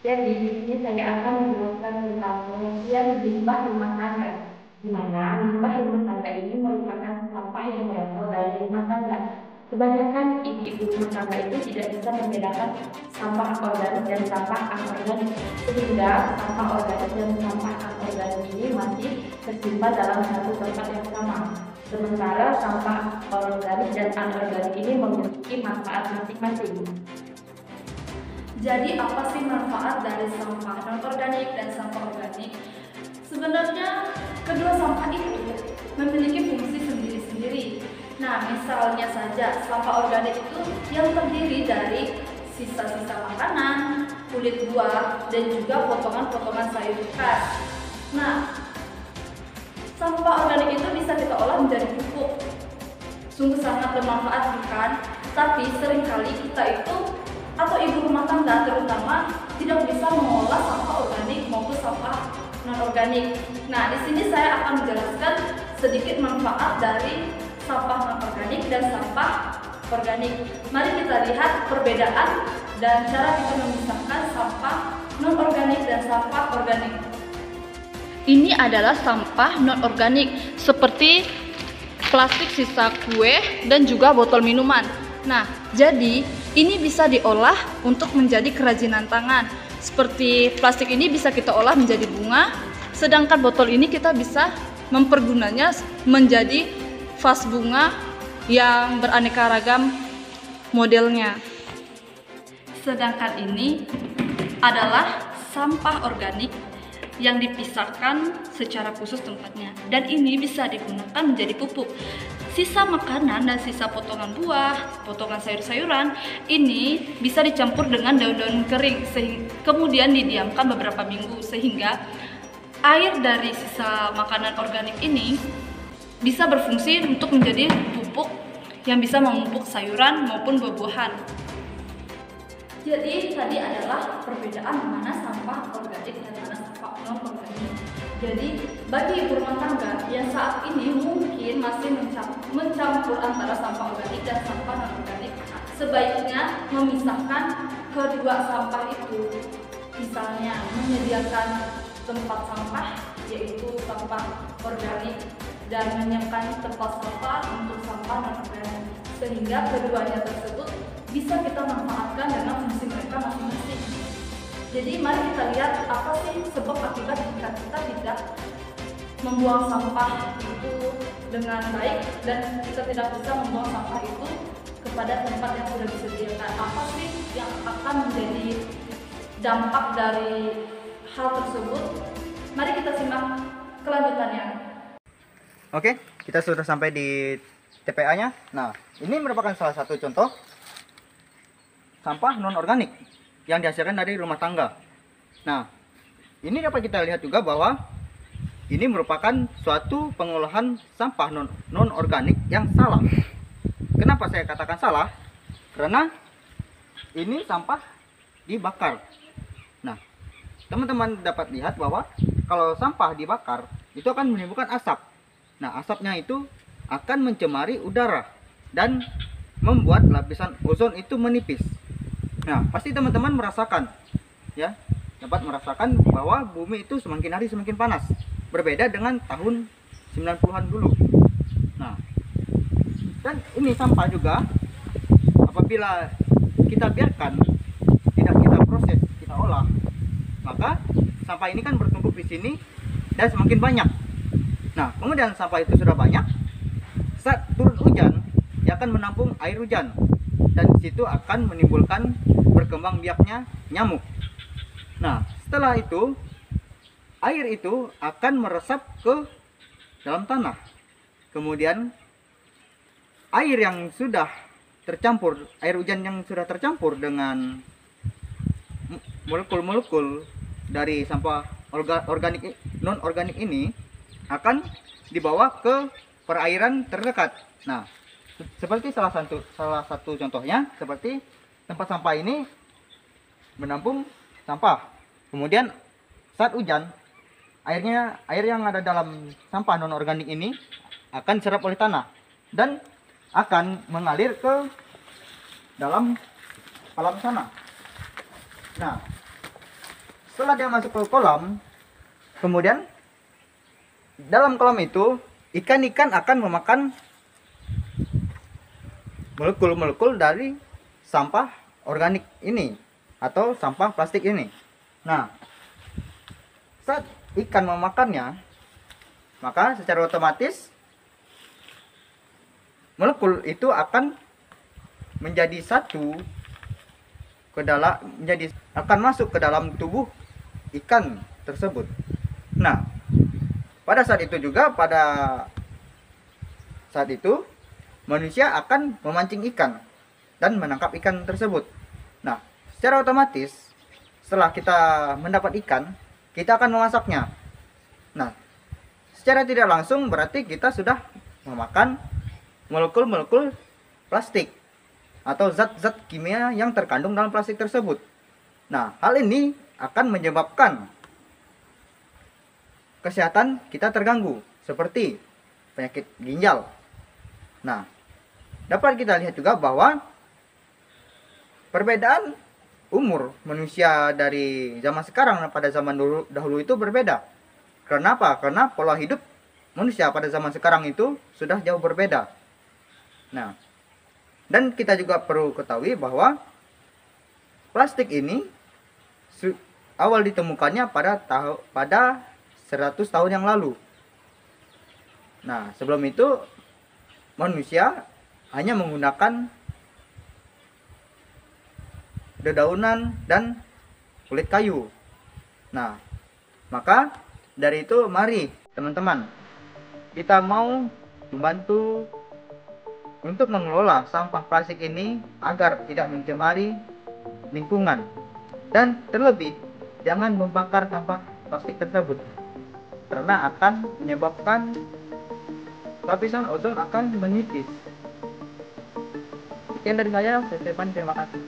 Jadi, di sini saya akan menjelaskan tentang pengertian limbah rumah tangga, di mana limbah rumah tangga ini merupakan sampah yang berasal dari rumah tangga. Kebanyakan ibu-ibu rumah tangga itu tidak bisa membedakan sampah organik dan sampah anorganik, sehingga sampah organik dan sampah anorganik ini masih tersimpan dalam satu tempat yang sama. Sementara sampah organik dan anorganik ini memiliki manfaat masing-masing. Jadi apa sih manfaat dari sampah non-organik dan sampah organik? Sebenarnya kedua sampah itu memiliki fungsi sendiri-sendiri. Nah, misalnya saja sampah organik itu yang terdiri dari sisa-sisa makanan, kulit buah, dan juga potongan-potongan sayur bekas. Nah, sampah organik itu bisa kita olah menjadi pupuk. Sungguh sangat bermanfaat bukan? Tapi seringkali kita itu atau ibu rumah tangga terutama tidak bisa mengolah sampah organik maupun sampah non-organik. Nah, di sini saya akan menjelaskan sedikit manfaat dari sampah non-organik dan sampah organik. Mari kita lihat perbedaan dan cara kita memisahkan sampah non-organik dan sampah organik. Ini adalah sampah non-organik seperti plastik sisa kue dan juga botol minuman. Nah, jadi ini bisa diolah untuk menjadi kerajinan tangan. Seperti plastik ini bisa kita olah menjadi bunga, sedangkan botol ini kita bisa mempergunanya menjadi vas bunga yang beraneka ragam modelnya. Sedangkan ini adalah sampah organik yang dipisahkan secara khusus tempatnya, dan ini bisa digunakan menjadi pupuk. Sisa makanan dan sisa potongan buah, potongan sayur-sayuran ini bisa dicampur dengan daun-daun kering kemudian didiamkan beberapa minggu, sehingga air dari sisa makanan organik ini bisa berfungsi untuk menjadi pupuk yang bisa memupuk sayuran maupun buah-buahan. Jadi tadi adalah perbedaan mana sampah organik dan mana sampah non-organik. Jadi bagi ibu rumah tangga yang saat ini mungkin masih mencampur antara sampah organik dan sampah non-organik, sebaiknya memisahkan kedua sampah itu. Misalnya menyediakan tempat sampah yaitu sampah organik dan menyiapkan tempat sampah untuk sampah non-organik, sehingga keduanya tersebut bisa kita manfaatkan dengan fungsi mereka masing-masing. Jadi mari kita lihat apa sih sebab akibat jika kita tidak membuang sampah itu dengan baik dan kita tidak bisa membuang sampah itu kepada tempat yang sudah disediakan. Apa sih yang akan menjadi dampak dari hal tersebut? Mari kita simak kelanjutannya. Oke, kita sudah sampai di TPA-nya. Nah, ini merupakan salah satu contoh sampah non-organik yang dihasilkan dari rumah tangga. Nah, ini dapat kita lihat juga bahwa ini merupakan suatu pengolahan sampah non-organik yang salah. Kenapa saya katakan salah? Karena ini sampah dibakar. Nah, teman-teman dapat lihat bahwa kalau sampah dibakar itu akan menimbulkan asap. Nah, asapnya itu akan mencemari udara dan membuat lapisan ozon itu menipis. Nah, pasti teman-teman merasakan, ya, dapat merasakan bahwa bumi itu semakin hari semakin panas. Berbeda dengan tahun 90-an dulu. Nah, dan ini sampah juga apabila kita biarkan, tidak kita proses, kita olah, maka sampah ini kan bertumpuk di sini dan semakin banyak. Nah, kemudian sampah itu sudah banyak, saat turun hujan, dia akan menampung air hujan. Dan disitu akan menimbulkan berkembang biaknya nyamuk. Nah, setelah itu air itu akan meresap ke dalam tanah. Kemudian air yang sudah tercampur, air hujan yang sudah tercampur dengan molekul-molekul dari sampah organik non-organik ini akan dibawa ke perairan terdekat. Nah, seperti salah satu contohnya seperti tempat sampah ini menampung sampah. Kemudian saat hujan, air yang ada dalam sampah non organik ini akan diserap oleh tanah dan akan mengalir ke dalam alam sana. Nah, setelah dia masuk ke kolam, kemudian dalam kolam itu ikan-ikan akan memakan molekul-molekul dari sampah organik ini atau sampah plastik ini. Nah, saat ikan memakannya, maka secara otomatis molekul itu akan menjadi satu ke dalam, akan masuk ke dalam tubuh ikan tersebut. Nah, pada saat itu juga, manusia akan memancing ikan dan menangkap ikan tersebut. Nah, secara otomatis setelah kita mendapat ikan, kita akan memasaknya. Nah, secara tidak langsung berarti kita sudah memakan molekul-molekul plastik atau zat-zat kimia yang terkandung dalam plastik tersebut. Nah, hal ini akan menyebabkan kesehatan kita terganggu, seperti penyakit ginjal. Nah, dapat kita lihat juga bahwa perbedaan umur manusia dari zaman sekarang dan pada zaman dahulu itu berbeda. Kenapa? Karena pola hidup manusia pada zaman sekarang itu sudah jauh berbeda. Nah, dan kita juga perlu ketahui bahwa plastik ini awal ditemukannya pada 100 tahun yang lalu. Nah, sebelum itu manusia hanya menggunakan dedaunan dan kulit kayu. Nah, maka dari itu mari teman-teman kita mau membantu untuk mengelola sampah plastik ini agar tidak mencemari lingkungan, dan terlebih jangan membakar sampah plastik tersebut karena akan menyebabkan lapisan ozon akan menipis. Sekian dari saya, Stefan, terima kasih.